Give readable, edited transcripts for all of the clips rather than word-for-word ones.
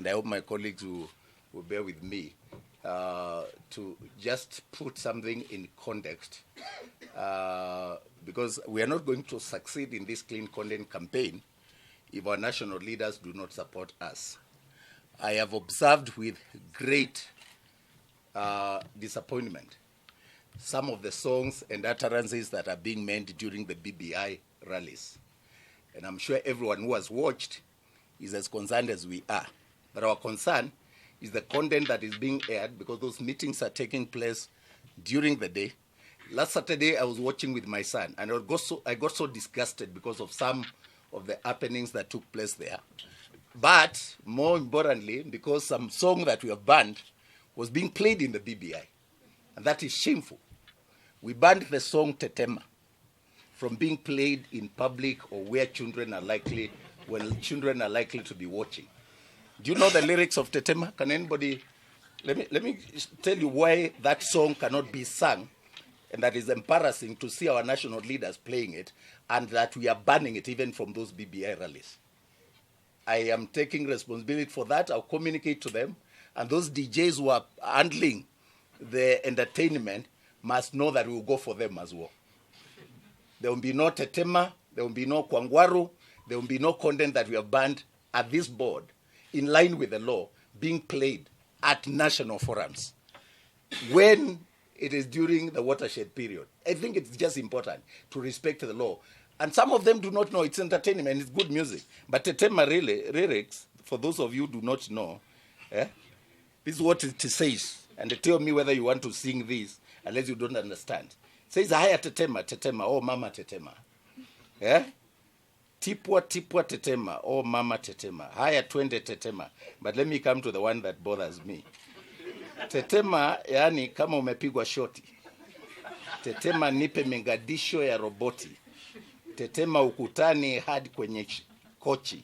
and I hope my colleagues will bear with me, to just put something in context, because we are not going to succeed in this clean content campaign if our national leaders do not support us. I have observed with great disappointment some of the songs and utterances that are being made during the BBI rallies. And I'm sure everyone who has watched is as concerned as we are. But our concern is the content that is being aired, because those meetings are taking place during the day. Last Saturday, I was watching with my son, and I got so disgusted because of some of the happenings that took place there. But more importantly, because some song that we have banned was being played in the BBI. And that is shameful. We banned the song Tetema from being played in public or where children are likely to be watching. Do you know the lyrics of Tetema? Can anybody, let me tell you why that song cannot be sung, and that is embarrassing to see our national leaders playing it, and that we are banning it even from those BBI rallies. I am taking responsibility for that. I'll communicate to them, and those DJs who are handling the entertainment must know that we will go for them as well. There will be no Tetema, there will be no Kwangwaru, there will be no content that we have banned at this board, in line with the law, being played at national forums when it is during the watershed period. I think it's just important to respect the law. And some of them do not know it's entertainment, it's good music. But Tetema lyrics, for those of you who do not know, this is what it says. And they tell me whether you want to sing this, unless you don't understand. It says, haya Tetema, Tetema, oh mama Tetema. Tipwa, tipwa Tetema, oh mama Tetema. Haya twende Tetema. But let me come to the one that bothers me. Tetema, yani kama umepigwa shoti. Tetema nipe mengadisho ya roboti. Tetema ukutani hadi kwenye kochi.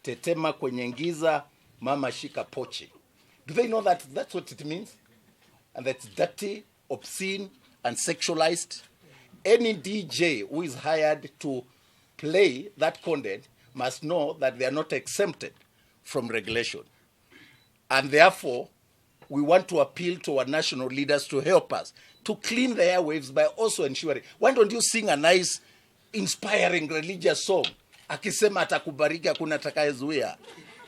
Tetema kwenye ngiza, mama shika pochi. Do they know that that's what it means? And that's dirty, obscene, and sexualized. Any DJ who is hired to play that content must know that they are not exempted from regulation. And therefore, we want to appeal to our national leaders to help us to clean the airwaves by also ensuring. Why don't you sing a nice, inspiring religious song? Akisema atakubariki hakuna atakayezuia.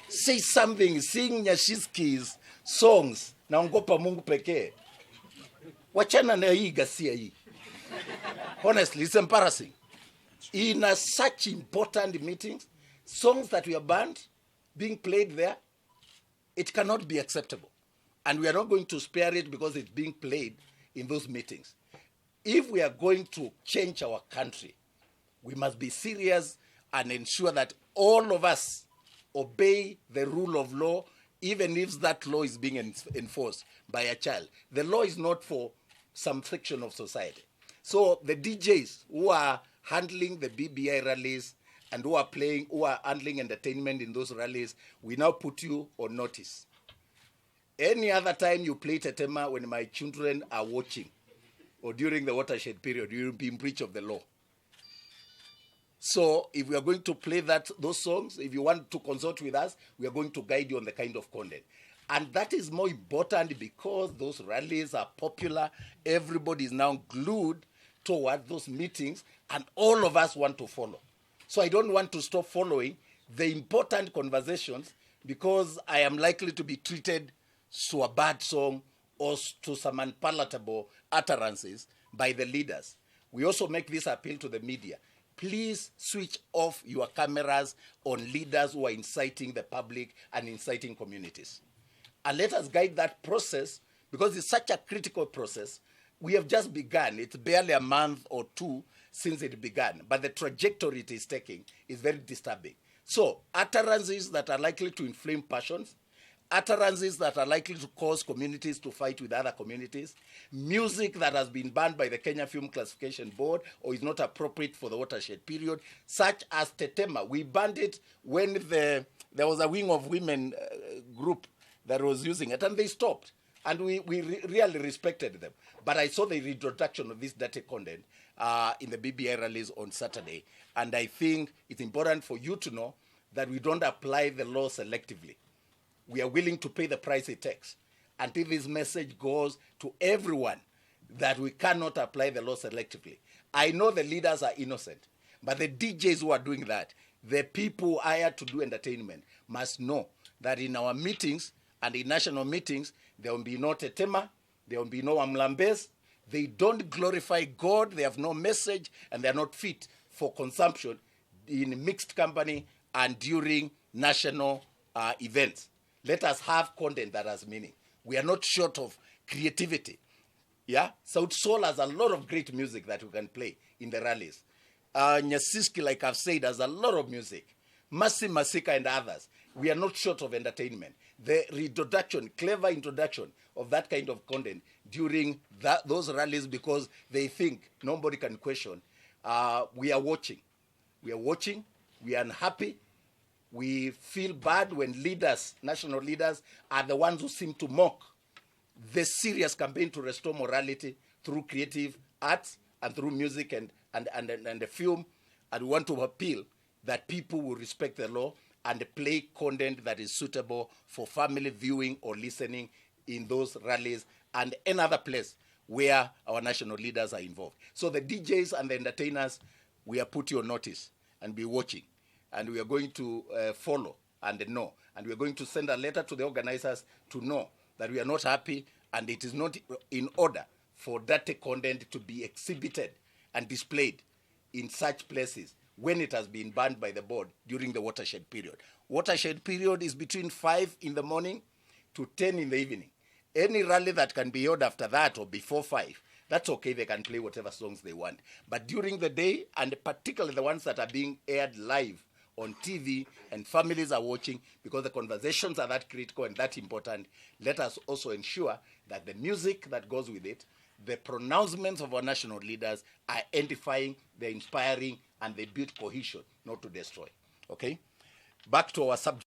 Say something, sing Nyashiski's songs, naongopa Mungu pekee. Wachana na hii gasia hii. Honestly, it's embarrassing. In such important meetings, songs that we have banned being played there, it cannot be acceptable. And we are not going to spare it because it's being played in those meetings. If we are going to change our country, we must be serious and ensure that all of us obey the rule of law, even if that law is being enforced by a child. The law is not for some section of society. So the DJs who are handling the BBI rallies and who are handling entertainment in those rallies, we now put you on notice. Any other time you play Tetema when my children are watching or during the watershed period, you will be in breach of the law. So if we are going to play those songs, if you want to consult with us, we are going to guide you on the kind of content. And that is more important because those rallies are popular. Everybody is now glued toward those meetings, and all of us want to follow. So I don't want to stop following the important conversations because I am likely to be treated to a bad song or to some unpalatable utterances by the leaders. We also make this appeal to the media. Please switch off your cameras on leaders who are inciting the public and inciting communities. And let us guide that process because it's such a critical process. We have just begun. It's barely a month or two since it began. But the trajectory it is taking is very disturbing. So utterances that are likely to inflame passions, utterances that are likely to cause communities to fight with other communities, music that has been banned by the Kenya Film Classification Board or is not appropriate for the watershed period, such as Tetema. We banned it when there was a wing of women group that was using it, and they stopped. And we really respected them. But I saw the reintroduction of this dirty content in the BBI rallies on Saturday. And I think it's important for you to know that we don't apply the law selectively. we are willing to pay the price it takes until this message goes to everyone that we cannot apply the law selectively. I know the leaders are innocent, but the DJs who are doing that, the people hired to do entertainment, must know that in our meetings and in national meetings, there will be no tetema, there will be no Wamlambez. They don't glorify God, they have no message, and they are not fit for consumption in mixed company and during national events. Let us have content that has meaning. We are not short of creativity. Yeah, South Soul has a lot of great music that we can play in the rallies. Nyasiski, like I've said, has a lot of music. Masi Masika and others. We are not short of entertainment. The reintroduction, clever introduction of that kind of content during those rallies, because they think nobody can question. We are watching. We are watching. We are unhappy. We feel bad when leaders, national leaders, are the ones who seem to mock the serious campaign to restore morality through creative arts and through music and the film. And we want to appeal that people will respect the law and play content that is suitable for family viewing or listening in those rallies and any other place where our national leaders are involved. So the DJs and the entertainers, we are put you on notice and be watching. And we are going to follow and know. And we are going to send a letter to the organizers to know that we are not happy and it is not in order for that content to be exhibited and displayed in such places when it has been banned by the board during the watershed period. Watershed period is between 5 in the morning to 10 in the evening. Any rally that can be held after that or before 5, that's okay, they can play whatever songs they want. But during the day, and particularly the ones that are being aired live on TV and families are watching, because the conversations are that critical and that important, let us also ensure that the music that goes with it, the pronouncements of our national leaders are edifying, they're inspiring, and they build cohesion, not to destroy. Okay? Back to our subject.